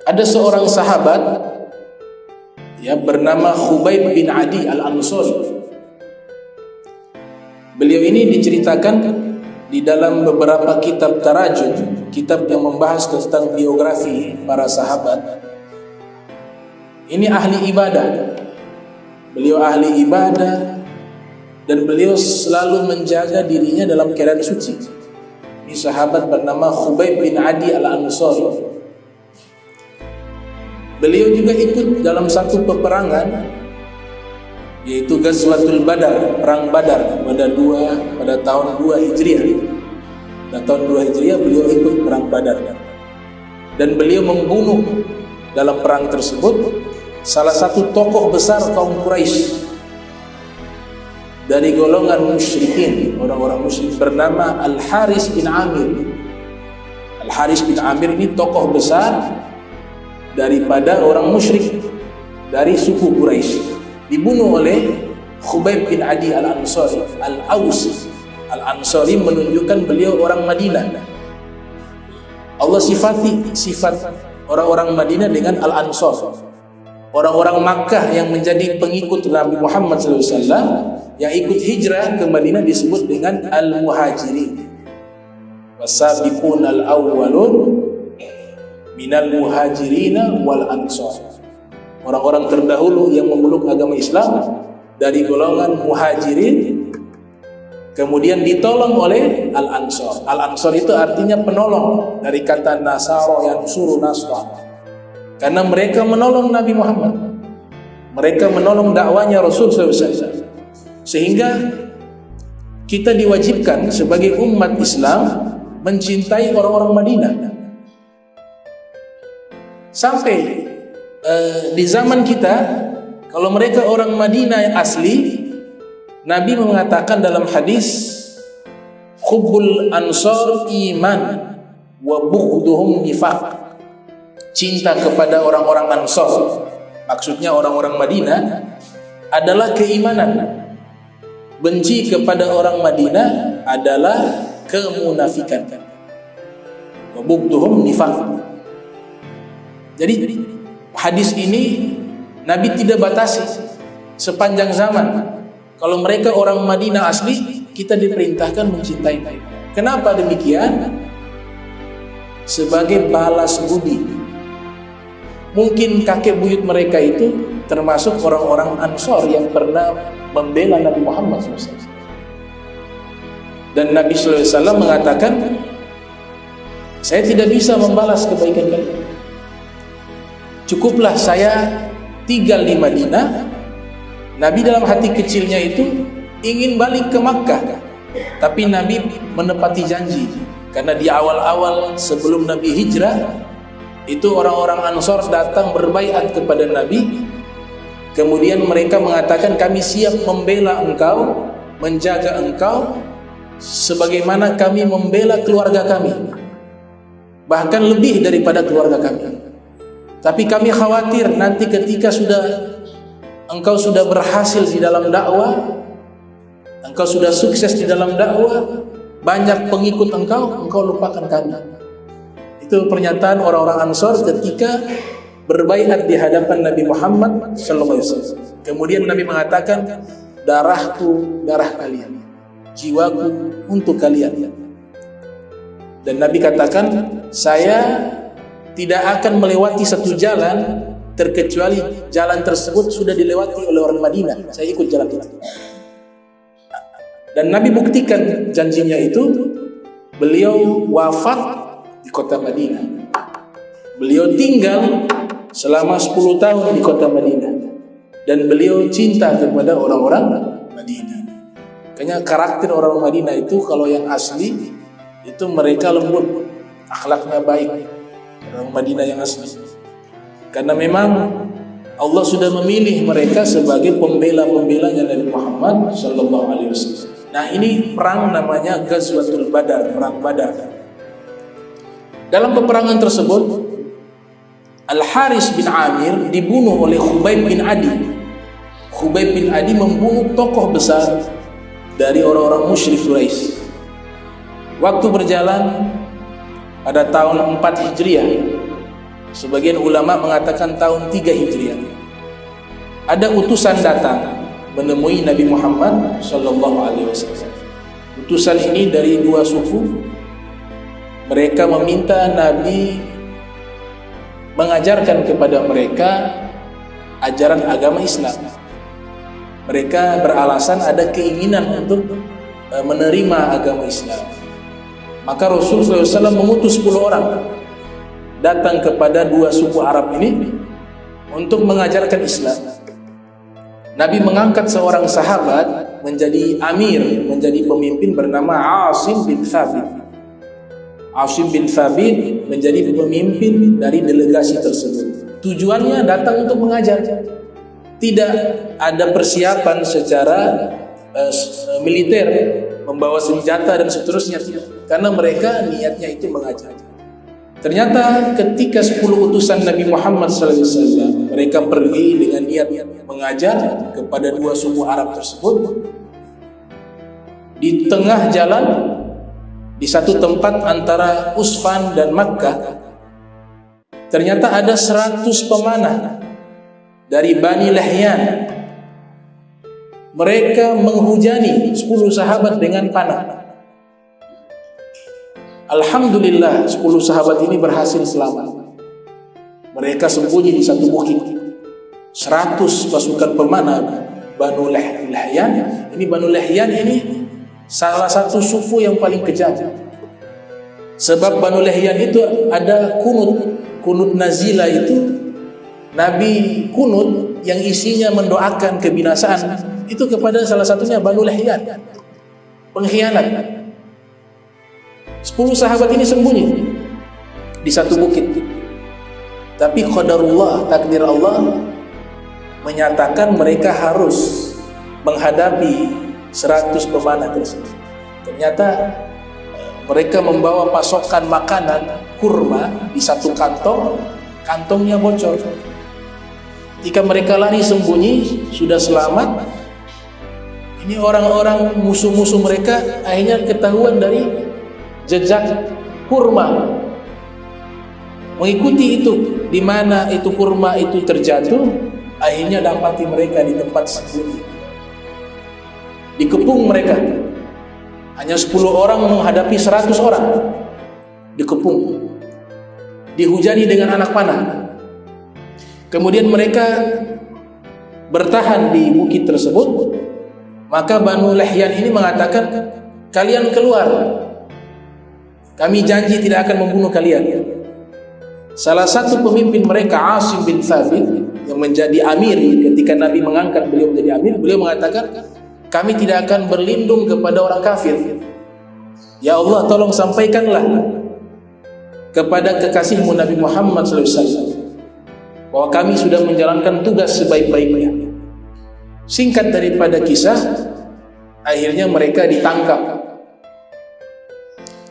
Ada seorang sahabat bernama Khubayb bin Adi Al-Ansari. Beliau ini diceritakan di dalam beberapa kitab tarajum, kitab yang membahas tentang biografi para sahabat. Ini ahli ibadah. Beliau ahli ibadah dan beliau selalu menjaga dirinya dalam keadaan suci. Ini sahabat bernama Khubayb bin Adi Al-Ansari. Beliau juga ikut dalam satu peperangan, yaitu Ghazwatul Badar, perang Badar pada tahun 2 Hijriah. Pada tahun 2 Hijriah beliau ikut perang Badar. Dan beliau membunuh dalam perang tersebut salah satu tokoh besar kaum Quraisy dari golongan musyrikin, orang-orang musyrik, bernama Al-Haris bin Amir. Al-Haris bin Amir ini tokoh besar daripada orang musyrik dari suku Quraisy, dibunuh oleh Khubayb bin Adi Al-Ansari. Al-Aus Al-Ansari menunjukkan beliau orang Madinah. Allah sifati sifat orang-orang Madinah dengan Al-Ansar. Orang-orang Makkah yang menjadi pengikut Nabi Muhammad SAW yang ikut hijrah ke Madinah disebut dengan Al-Muhajirin. Wasabiqun al-awwalun minal muhajirina wal ansar. Orang-orang terdahulu yang memeluk agama Islam dari golongan muhajirin kemudian ditolong oleh al-ansar. Al-ansar itu artinya penolong, dari kata nasara yansuru nasra. Karena mereka menolong Nabi Muhammad, mereka menolong dakwanya Rasul SAW. Sehingga kita diwajibkan sebagai umat Islam mencintai orang-orang Madinah. Sampai di zaman kita, kalau mereka orang Madinah yang asli, Nabi mengatakan dalam hadis, hubbul ansar iman wa bughduhum nifaq. Cinta kepada orang-orang Ansar, maksudnya orang-orang Madinah, adalah keimanan. Benci kepada orang Madinah adalah kemunafikan. Wa bughduhum nifaq. Jadi hadis ini Nabi tidak batasi sepanjang zaman. Kalau mereka orang Madinah asli, kita diperintahkan mencintai mereka. Kenapa demikian? Sebagai balas budi. Mungkin kakek buyut mereka itu termasuk orang-orang Ansar yang pernah membela Nabi Muhammad SAW. Dan Nabi SAW mengatakan, saya tidak bisa membalas kebaikan kalian. Cukuplah saya tinggal di Madinah. Nabi dalam hati kecilnya itu ingin balik ke Makkah, tapi Nabi menepati janji. Karena di awal-awal sebelum Nabi hijrah, itu orang-orang Ansar datang berbaiat kepada Nabi. Kemudian mereka mengatakan, kami siap membela engkau, menjaga engkau, sebagaimana kami membela keluarga kami, bahkan lebih daripada keluarga kami. Tapi kami khawatir nanti ketika engkau sudah berhasil di dalam dakwah, engkau sudah sukses di dalam dakwah, banyak pengikut engkau lupakan kami. Itu pernyataan orang-orang Ansar ketika berbaiat di hadapan Nabi Muhammad SAW. Kemudian Nabi mengatakan, darahku darah kalian, jiwaku untuk kalian. Dan Nabi katakan, saya tidak akan melewati satu jalan terkecuali jalan tersebut sudah dilewati oleh orang Madinah. Saya ikut jalan itu. Dan Nabi buktikan janjinya itu. Beliau wafat di kota Madinah. Beliau tinggal selama 10 tahun di kota Madinah. Dan beliau cinta kepada orang-orang Madinah. Kayaknya karakter orang Madinah itu, kalau yang asli itu mereka lembut, akhlaknya baik. Orang Madinah yang asli. Karena memang Allah sudah memilih mereka sebagai pembela-pembelanya Nabi Muhammad SAW. Nah, ini perang namanya Ghazwatul Badar, perang Badar. Dalam peperangan tersebut, Al-Haris bin Amir dibunuh oleh Khubayb bin Adi. Khubayb bin Adi membunuh tokoh besar dari orang-orang musyrik Quraisy. Waktu berjalan pada tahun 4 Hijriah, Sebagian ulama mengatakan tahun 3 Hijriah. Ada utusan datang menemui Nabi Muhammad sallallahu alaihi wasallam. Utusan ini dari 2 suku. Mereka meminta Nabi mengajarkan kepada mereka ajaran agama Islam. Mereka beralasan ada keinginan untuk menerima agama Islam. Maka Rasulullah SAW mengutus 10 orang datang kepada 2 suku Arab ini untuk mengajarkan Islam. Nabi mengangkat seorang sahabat menjadi amir, menjadi pemimpin bernama Asim bin Thabit. Asim bin Thabit menjadi pemimpin dari delegasi tersebut. Tujuannya datang untuk mengajar. Tidak ada persiapan secara militer, membawa senjata dan seterusnya, karena mereka niatnya itu mengajar. Ternyata ketika 10 utusan Nabi Muhammad SAW, mereka pergi dengan niat mengajar kepada 2 suku Arab tersebut. Di tengah jalan, di satu tempat antara Usfan dan Makkah, ternyata ada 100 pemanah dari Bani Lahyan. Mereka menghujani 10 sahabat dengan panah. Alhamdulillah 10 sahabat ini berhasil selamat. Mereka sembunyi di satu bukit. 100 pasukan pemanah Banu Lahyan. Ini Banu Lahyan ini salah satu suku yang paling kejam. Sebab Banu Lahyan itu ada kunut nazila itu. Nabi kunut yang isinya mendoakan kebinasaan itu kepada salah satunya Banu Lahyan, pengkhianat. 10 sahabat ini sembunyi di satu bukit. Tapi qadarullah, takdir Allah menyatakan mereka harus menghadapi 100 pemanah tersebut. Ternyata mereka membawa pasokan makanan kurma di satu kantong, kantongnya bocor. Ketika mereka lari sembunyi, sudah selamat, ini orang-orang musuh-musuh mereka akhirnya ketahuan dari jejak kurma, mengikuti itu, di mana itu kurma itu terjatuh, akhirnya dapati mereka di tempat sembunyi. Dikepung mereka, hanya 10 orang menghadapi 100 orang, dikepung, dihujani dengan anak panah. Kemudian mereka bertahan di bukit tersebut. Maka Banu Lahyan ini mengatakan, kalian keluar, kami janji tidak akan membunuh kalian. Salah satu pemimpin mereka, Asim bin Thabit, yang menjadi amir ketika Nabi mengangkat beliau menjadi amir, beliau mengatakan, kami tidak akan berlindung kepada orang kafir. Ya Allah, tolong sampaikanlah kepada kekasihmu Nabi Muhammad SAW bahwa kami sudah menjalankan tugas sebaik-baiknya. Singkat daripada kisah, akhirnya mereka ditangkap.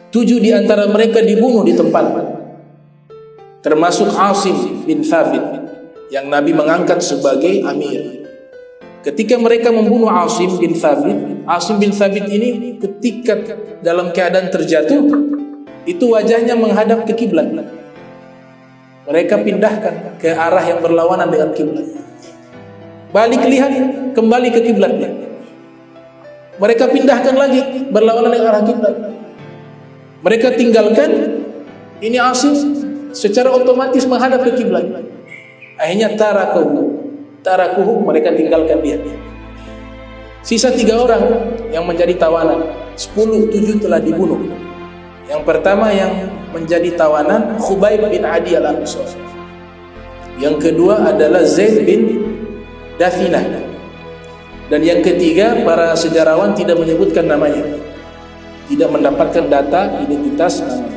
7 di antara mereka dibunuh di tempat, termasuk Asim bin Thabit yang Nabi mengangkat sebagai amir. Ketika mereka membunuh Asim bin Thabit ini ketika dalam keadaan terjatuh, itu wajahnya menghadap ke kiblat. Mereka pindahkan ke arah yang berlawanan dengan kiblat. Balik lihat, kembali ke kiblatnya. Mereka pindahkan lagi, berlawanan dengan arah kiblat. Mereka tinggalkan, ini Asim secara otomatis menghadap ke kiblat. Akhirnya tarakuhu, mereka tinggalkan dia. Sisa 3 orang yang menjadi tawanan. 7 telah dibunuh. Yang pertama yang menjadi tawanan Khubayb bin Adi al-Ansari. Yang kedua adalah Zaid bin Dafinah. Dan yang ketiga, para sejarawan tidak menyebutkan namanya, tidak mendapatkan data identitas namanya.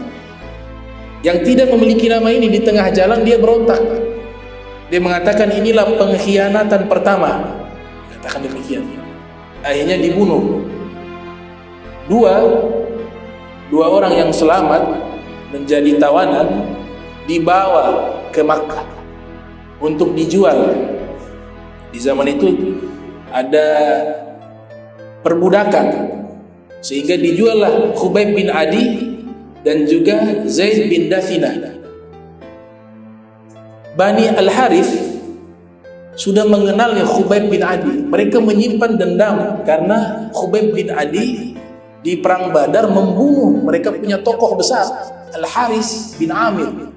Yang tidak memiliki nama ini di tengah jalan dia berontak. Dia mengatakan inilah pengkhianatan pertama. Katakan demikian. Akhirnya dibunuh. Dua orang yang selamat menjadi tawanan dibawa ke Makkah untuk dijual. Di zaman itu ada perbudakan, sehingga dijuallah Khubayb bin Adi dan juga Zaid bin Dafinah. Bani Al-Harith sudah mengenal Khubayb bin Adi. Mereka menyimpan dendam karena Khubayb bin Adi di perang Badar membunuh mereka punya tokoh besar, Al-Haris bin Amir.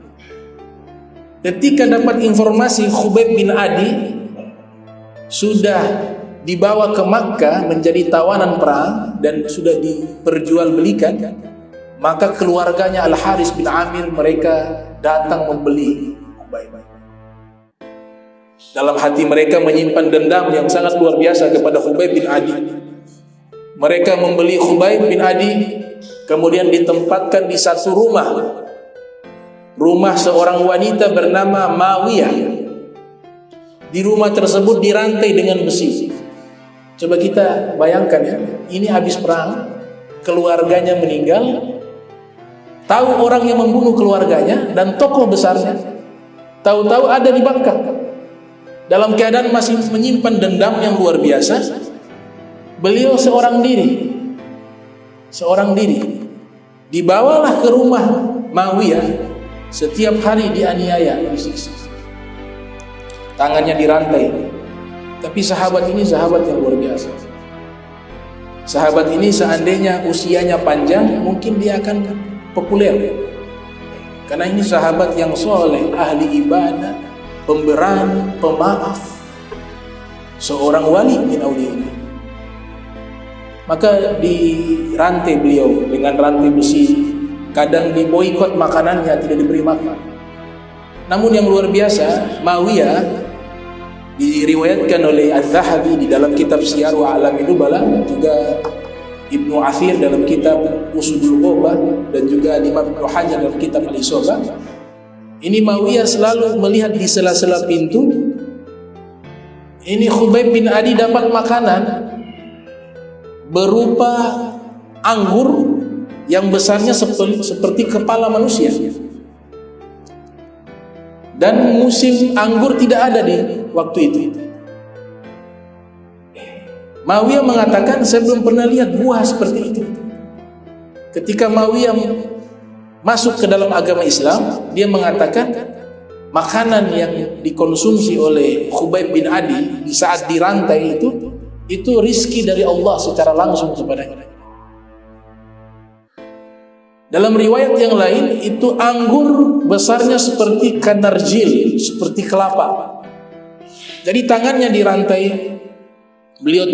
Ketika dapat informasi Khubayb bin Adi sudah dibawa ke Makkah menjadi tawanan perang dan sudah diperjualbelikan, maka keluarganya Al-Haris bin Amir mereka datang membeli Khubayb. Dalam hati mereka menyimpan dendam yang sangat luar biasa kepada Khubayb bin Adi. Mereka membeli Khubayb bin Adi, kemudian ditempatkan di satu rumah seorang wanita bernama Mawiyah. Di rumah tersebut dirantai dengan besi. Coba kita bayangkan ya, ini habis perang, keluarganya meninggal, tahu orang yang membunuh keluarganya dan tokoh besarnya, tahu-tahu ada di Makkah. Dalam keadaan masih menyimpan dendam yang luar biasa, beliau seorang diri dibawalah ke rumah Mawiyah. Setiap hari dianiaya, disiksa, tangannya dirantai. Tapi sahabat ini sahabat yang luar biasa. Sahabat ini seandainya usianya panjang, mungkin dia akan populer, karena ini sahabat yang soleh, ahli ibadah, pemberani, pemaaf, seorang wali min auliya. Maka dirantai beliau dengan rantai besi, kadang diboikot makanannya, tidak diberi makan. Namun yang luar biasa, Mawiyah diriwayatkan oleh Az-Zahabi di dalam kitab Siyar wa A'lamin Nubala, juga Ibnu Athir dalam kitab Usudul Ghobah, dan juga Imam Ibnu Hajar dalam kitab Al-Isabah. Ini Mawiyah selalu melihat di sela-sela pintu, ini Khubayb bin Adi dapat makanan berupa anggur yang besarnya seperti kepala manusia. Dan musim anggur tidak ada di waktu itu. Mawiyah mengatakan, saya belum pernah lihat buah seperti itu. Ketika Mawiyah masuk ke dalam agama Islam, dia mengatakan makanan yang dikonsumsi oleh Khubayb bin Adi di saat dirantai itu rizki dari Allah secara langsung kepadanya. Dalam riwayat yang lain, itu anggur besarnya seperti kanarjil, seperti kelapa. Jadi tangannya dirantai, beliau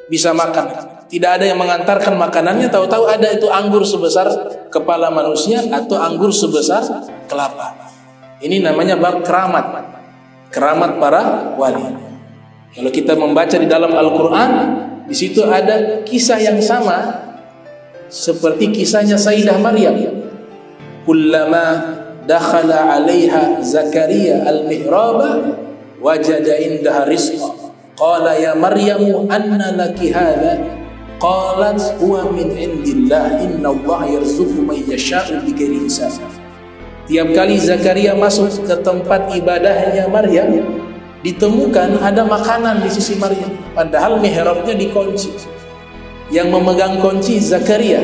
bisa makan. Tidak ada yang mengantarkan makanannya, tahu-tahu ada itu anggur sebesar kepala manusia atau anggur sebesar kelapa. Ini namanya bab keramat. Keramat para wali. Kalau kita membaca di dalam Al-Quran, di situ ada kisah yang sama seperti kisahnya Sayyidah Maryam. Kullama dakhala 'alaiha Zakaria al-mihraba wajada indaha rizqa qala ya Maryamu anna laki hadha qalat huwa min indillah innallaha yarzuqu man yasha'u bighairi hisab. Tiap kali Zakaria masuk ke tempat ibadahnya Maryam, ditemukan ada makanan di sisi Maryam, padahal mihrabnya dikunci. Yang memegang kunci Zakaria.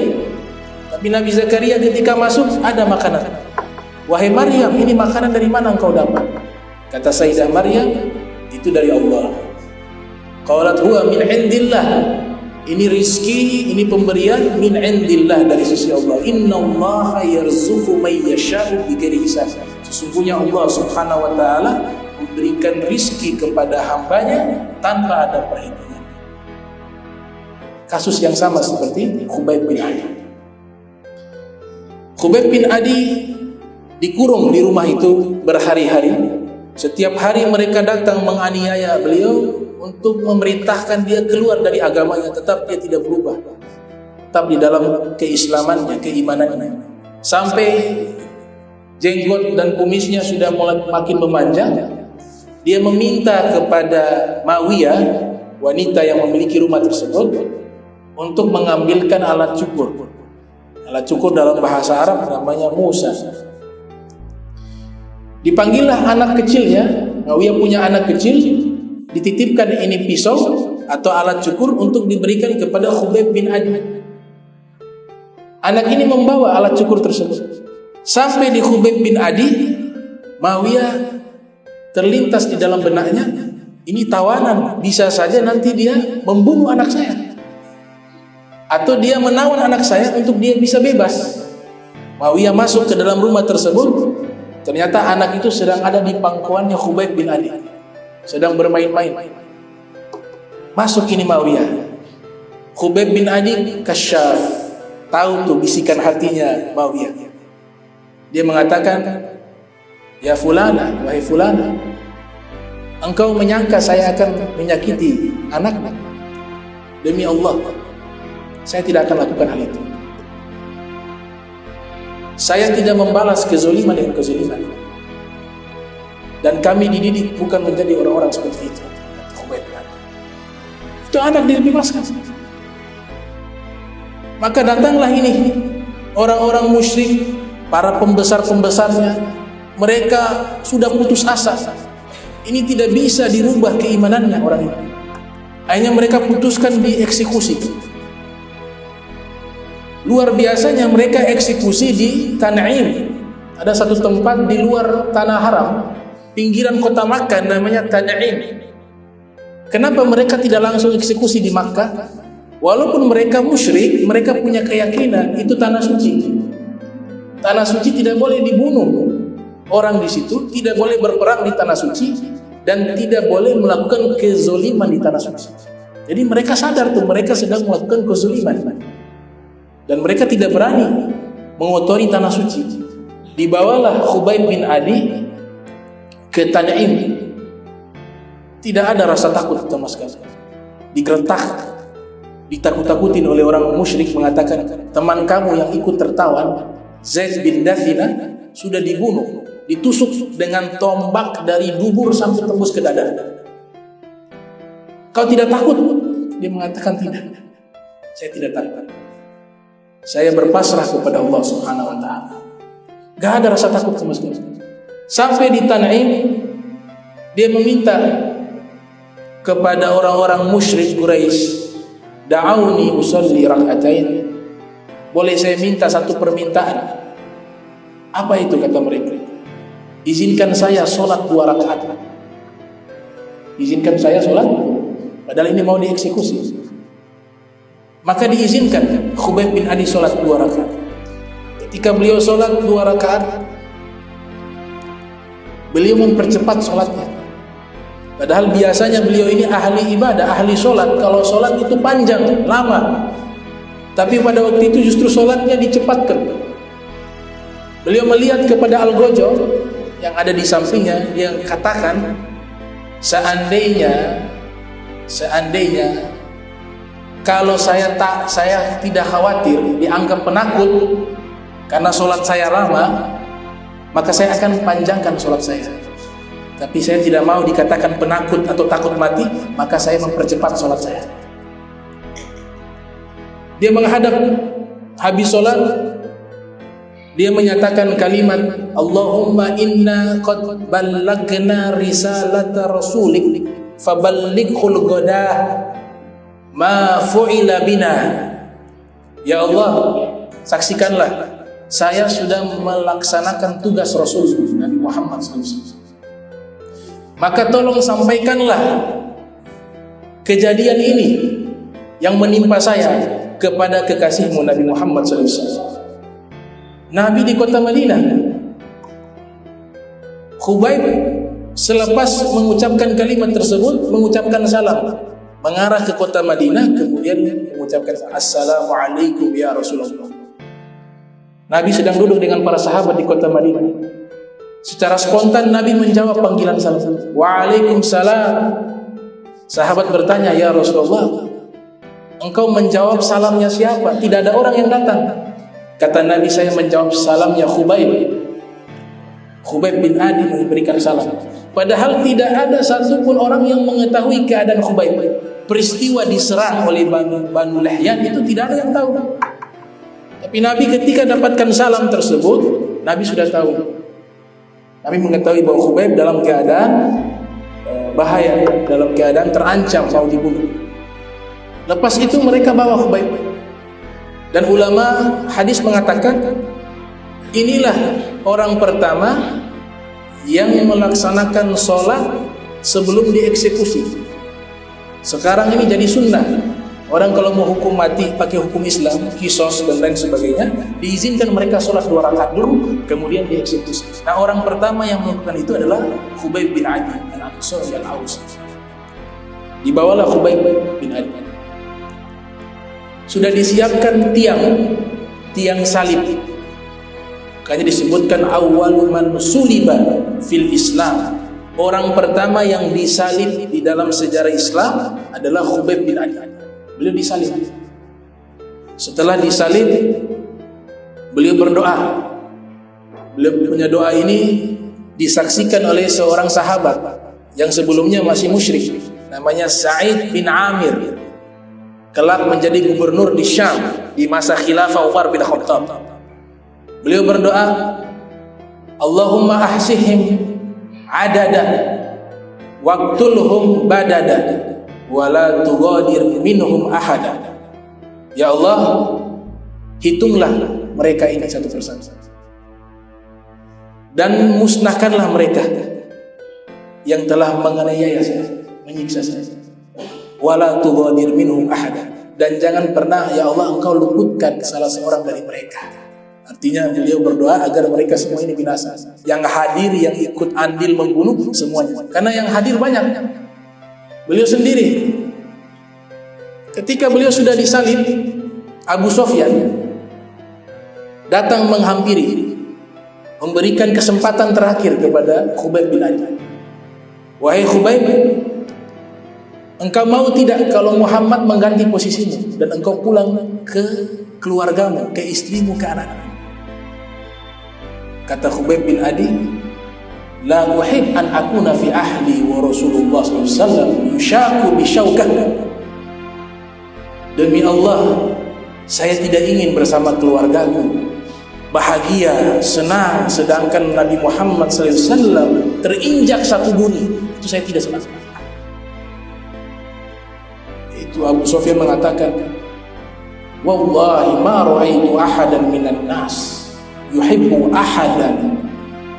Tapi Nabi Zakaria ketika masuk ada makanan. Wahai Maryam, ini makanan dari mana engkau dapat? Kata Sayyidah Maryam, itu dari Allah. Qalat huwa min indillah. Ini rizki, ini pemberian min indillah, dari sisi Allah. Innallaha yarzuqu man yasha'u bighairi hisab. Sesungguhnya Allah Subhanahu wa taala memberikan rizki kepada hambanya tanpa ada perhitungan. Kasus yang sama seperti Khubayb bin Adi. Khubayb bin Adi dikurung di rumah itu berhari-hari. Setiap hari mereka datang menganiaya beliau untuk memerintahkan dia keluar dari agamanya, tetap dia tidak berubah, tetap di dalam keislamannya, keimanannya. Sampai jenggot dan kumisnya sudah mulai makin memanjang, dia meminta kepada Mawiyah, wanita yang memiliki rumah tersebut, untuk mengambilkan alat cukur. Alat cukur dalam bahasa Arab namanya Musa. Dipanggillah anak kecilnya. Mawiyah punya anak kecil, dititipkan ini pisau atau alat cukur untuk diberikan kepada Khubayb bin Adi. Anak ini membawa alat cukur tersebut. Sampai di Khubayb bin Adi, Mawiyah terlintas di dalam benaknya, ini tawanan, bisa saja nanti dia membunuh anak saya, atau dia menawan anak saya untuk dia bisa bebas. Muawiyah masuk ke dalam rumah tersebut, ternyata anak itu sedang ada di pangkuannya Khubayb bin Adi, sedang bermain-main. Masuk ini Muawiyah. Khubayb bin Adi kasyaf, tahu tuh bisikan hatinya Muawiyah. Dia mengatakan, ya fulana, wahai fulana, engkau menyangka saya akan menyakiti anakmu? Demi Allah, saya tidak akan lakukan hal itu. Saya tidak membalas kezaliman dengan kezaliman, dan kami dididik bukan menjadi orang-orang seperti itu. Itu anak dibebaskan. Maka datanglah ini orang-orang musyrik, para pembesar-pembesarnya, mereka sudah putus asa. Ini tidak bisa dirubah keimanannya orang ini. Akhirnya mereka putuskan dieksekusi. Luar biasanya mereka eksekusi di Tan'im. Ada satu tempat di luar tanah haram, pinggiran kota Makkah, namanya Tan'im. Kenapa mereka tidak langsung eksekusi di Makkah? Walaupun mereka musyrik, mereka punya keyakinan itu tanah suci. Tanah suci tidak boleh dibunuh. Orang di situ tidak boleh berperang di tanah suci dan tidak boleh melakukan kezoliman di tanah suci. Jadi mereka sadar tuh mereka sedang melakukan kezoliman. Dan mereka tidak berani mengotori tanah suci. Dibawalah Khubayb bin Adi ke Tan'im. Tidak ada rasa takut sama sekali. Digeretak, ditakut-takutin oleh orang musyrik, mengatakan teman kamu yang ikut tertawan Zaid bin Dathina sudah dibunuh, ditusuk dengan tombak dari dubur sampai tembus ke dada. Kau tidak takut? Dia mengatakan tidak. Saya tidak takut. Saya berpasrah kepada Allah Subhanahu wa taala. Gak ada rasa takut sama sekali. Sampai di Tan'im, dia meminta kepada orang-orang musyrik Quraisy, da'auni usalli rak'atain. Boleh saya minta satu permintaan? Apa itu kata mereka? Izinkan saya sholat 2 rakaat. Izinkan saya sholat, padahal ini mau dieksekusi. Maka diizinkan Khubayb bin Adi sholat 2 rakaat. Ketika beliau sholat 2 rakaat, beliau mempercepat sholatnya. Padahal biasanya beliau ini ahli ibadah, ahli sholat. Kalau sholat itu panjang, lama. Tapi pada waktu itu justru sholatnya dicepatkan. Beliau melihat kepada Al-Ghajjal yang ada di sampingnya, dia katakan, seandainya kalau saya tidak khawatir dianggap penakut karena sholat saya lama, maka saya akan panjangkan sholat saya. Tapi saya tidak mau dikatakan penakut atau takut mati, maka saya mempercepat sholat saya. Dia menghadap, habis sholat, dia menyatakan kalimat, Allahumma inna qad ballagna risalata rasulik faballighul ghadah ma fu'ila bina. Ya Allah, saksikanlah saya sudah melaksanakan tugas Rasul Nabi Muhammad SAW. Maka tolong sampaikanlah kejadian ini yang menimpa saya kepada kekasihmu Nabi Muhammad SAW. Nabi di kota Madinah. Khubayb selepas mengucapkan kalimat tersebut, mengucapkan salam, mengarah ke kota Madinah, kemudian mengucapkan Assalamualaikum ya Rasulullah. Nabi sedang duduk dengan para sahabat di kota Madinah. Secara spontan Nabi menjawab panggilan salam. Waalaikumsalam. Sahabat bertanya, ya Rasulullah, engkau menjawab salamnya siapa? Tidak ada orang yang datang. Kata Nabi, saya menjawab salamnya Khubayb. Khubayb bin Adi memberikan salam. Padahal tidak ada satupun orang yang mengetahui keadaan Khubayb. Peristiwa diserang oleh Banu Lahyan itu tidak ada yang tahu. Tapi Nabi ketika dapatkan salam tersebut, Nabi sudah tahu. Nabi mengetahui bahwa Khubayb dalam keadaan bahaya, dalam keadaan terancam mau dibunuh. Lepas itu mereka bawa Khubayb. Dan ulama hadis mengatakan, inilah orang pertama yang melaksanakan sholat sebelum dieksekusi. Sekarang ini jadi sunnah. Orang kalau mau hukum mati pakai hukum Islam, kisos dan lain sebagainya, diizinkan mereka sholat 2 rakaat dulu, kemudian dieksekusi. Nah, orang pertama yang melakukan itu adalah Khubayb bin Adi al-Ansari al-Ausi. Dibawalah Khubayb bin Adi. Sudah disiapkan tiang salib. Makanya disebutkan awwalu man suliba fil Islam. Orang pertama yang disalib di dalam sejarah Islam adalah Khubayb bin Adi. Beliau disalib. Setelah disalib, beliau berdoa. Beliau punya doa ini disaksikan oleh seorang sahabat yang sebelumnya masih musyrik, namanya Sa'id bin Amir. Kelak menjadi gubernur di Syam di masa khilafah Umar bin Khattab. Beliau berdoa, Allahumma ahsihim adada waqtulhum badada wala tughadir minhum ahada. Ya Allah, hitunglah mereka ini satu persatu dan musnahkanlah mereka yang telah menganiaya saya, menyiksa saya. Wala tughadir minhum ahada, dan jangan pernah ya Allah engkau luputkan salah seorang dari mereka. Artinya beliau berdoa agar mereka semua ini binasa. Yang hadir, yang ikut andil membunuh, semuanya. Karena yang hadir banyak. Beliau sendiri. Ketika beliau sudah disalib, Abu Sufyan datang menghampiri, memberikan kesempatan terakhir kepada Khubayb bin Adi. Wahai Khubayb, engkau mau tidak kalau Muhammad mengganti posisimu dan engkau pulang ke keluargamu, ke istrimu, ke anak-anak? Kata Khubayb bin Adi, la uhib an akuna fi ahli wa Rasulullah SAW yushaku bisyaukah. Demi Allah, saya tidak ingin bersama keluargaku bahagia, senang, sedangkan Nabi Muhammad SAW terinjak satu bumi. Itu saya tidak senang. Itu Abu Sufyan mengatakan, wallahi ma ra'aitu ahadan minan nas yuhibbu ahadan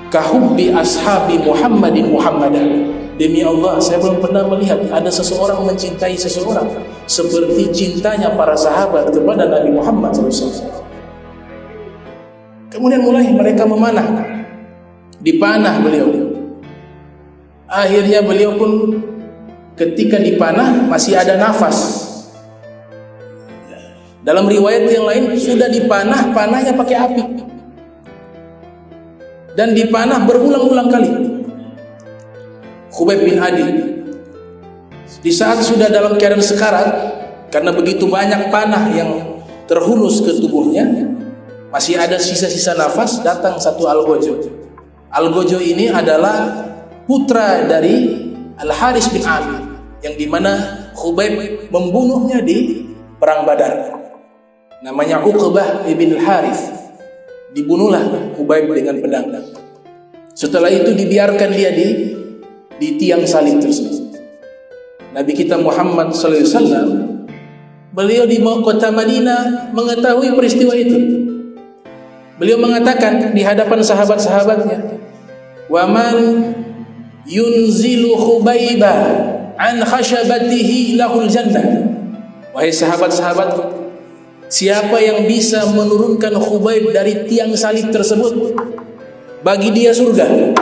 kahubbi ashabi Muhammadin Muhammadan. Demi Allah, saya belum pernah melihat ada seseorang mencintai seseorang seperti cintanya para sahabat kepada Nabi Muhammad SAW. Kemudian mulai mereka memanah, dipanah beliau. Akhirnya beliau pun ketika dipanah masih ada nafas. Dalam riwayat yang lain sudah dipanah, panahnya pakai api. Dan dipanah berulang-ulang kali. Khubayb bin Adi di saat sudah dalam keadaan sekarat, karena begitu banyak panah yang terhunus ke tubuhnya, masih ada sisa-sisa nafas, datang satu Al-Gojo. Al-Gojo ini adalah putra dari Al-Haris bin Amir, yang dimana Khubayb membunuhnya di perang Badar. Namanya Uqbah ibn Al-Harith. Dibunuhlah Khubayb dengan pedang. Setelah itu dibiarkan dia di tiang salib tersebut. Nabi kita Muhammad SAW, beliau di kota Madinah mengetahui peristiwa itu. Beliau mengatakan di hadapan sahabat-sahabatnya, wa man yunzilu Khubayba an khashabatihi lahul jannah. Wahai sahabat-sahabatku, siapa yang bisa menurunkan Khubayb dari tiang salib tersebut, bagi dia surga.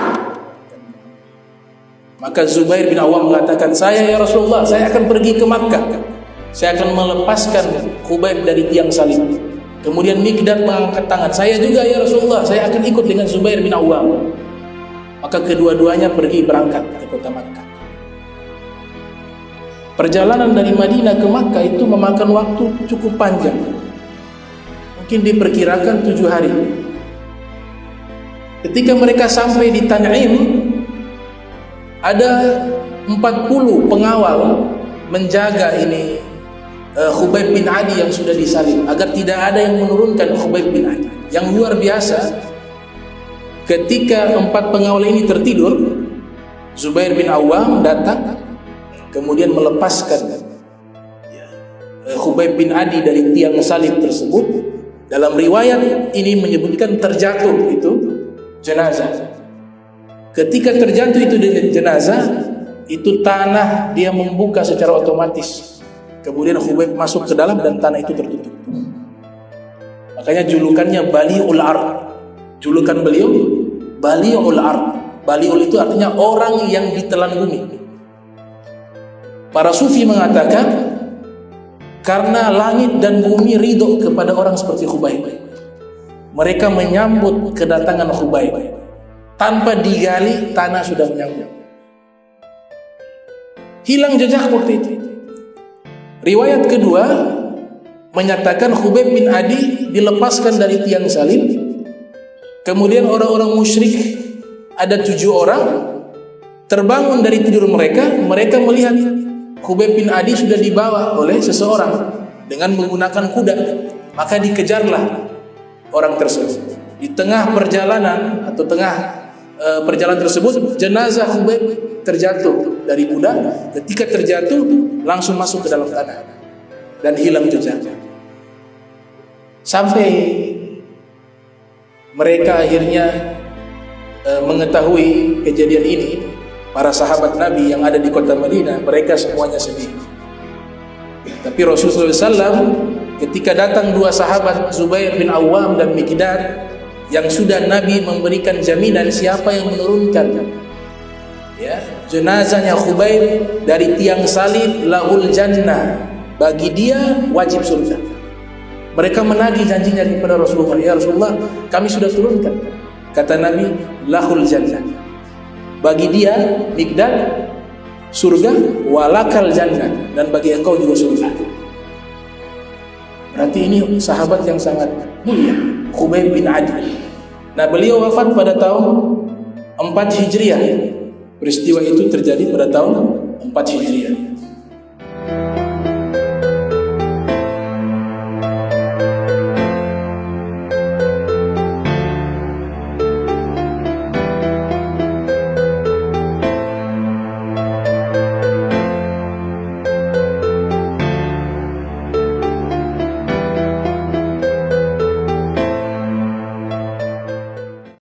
Maka Zubair bin Awam mengatakan, saya ya Rasulullah, saya akan pergi ke Makkah, saya akan melepaskan Khubayb dari tiang salib. Kemudian Mikdad mengangkat tangan, saya juga ya Rasulullah, saya akan ikut dengan Zubair bin Awam. Maka kedua-duanya pergi berangkat ke kota Makkah. Perjalanan dari Madinah ke Makkah itu memakan waktu cukup panjang. Mungkin diperkirakan 7 hari. Ketika mereka sampai di Tan'im, ada 40 pengawal menjaga ini Khubayb bin Adi yang sudah disalib, agar tidak ada yang menurunkan Khubayb bin Adi. Yang luar biasa, ketika 4 pengawal ini tertidur, Zubair bin Awam datang, kemudian melepaskan Khubayb bin Adi dari tiang salib tersebut. Dalam riwayat ini menyebutkan terjatuh itu jenazah. Ketika terjatuh itu dengan jenazah, itu tanah dia membuka secara otomatis. Kemudian Khubayb masuk ke dalam dan tanah itu tertutup. Makanya julukannya Bali'ul Ard. Julukan beliau Bali'ul Ard. Bali'ul itu artinya orang yang ditelan bumi. Para sufi mengatakan karena langit dan bumi ridho kepada orang seperti Khubayb, mereka menyambut kedatangan Khubayb. Tanpa digali, tanah sudah menyambut. Hilang jejak waktu itu. Riwayat kedua menyatakan Khubayb bin Adi dilepaskan dari tiang salib. Kemudian orang-orang musyrik, ada 7 orang, terbangun dari tidur mereka. Mereka melihat Khubayb bin Adi sudah dibawa oleh seseorang dengan menggunakan kuda. Maka dikejarlah orang tersebut. Di tengah perjalanan atau perjalanan tersebut, jenazah Khubayb terjatuh dari kuda. Ketika terjatuh, langsung masuk ke dalam tanah dan hilang jejak. Sampai mereka akhirnya mengetahui kejadian ini, para sahabat Nabi yang ada di kota Madinah, mereka semuanya sedih. Tapi Rasulullah SAW ketika datang 2 sahabat, Zubair bin Awam dan Miqdad, yang sudah Nabi memberikan jaminan siapa yang menurunkan jenazahnya Khubayb dari tiang salib, lahul jannah, bagi dia wajib surga. Mereka menagih janjinya kepada Rasulullah, ya Rasulullah, kami sudah turunkan. Kata Nabi, lahul jannah, bagi dia Miqdad surga, walakal jannah, dan bagi engkau juga surga. Berarti ini sahabat yang sangat mulia, Khubayb bin Adi. Nah, beliau wafat pada tahun 4 Hijriah. Peristiwa itu terjadi pada tahun 4 Hijriah.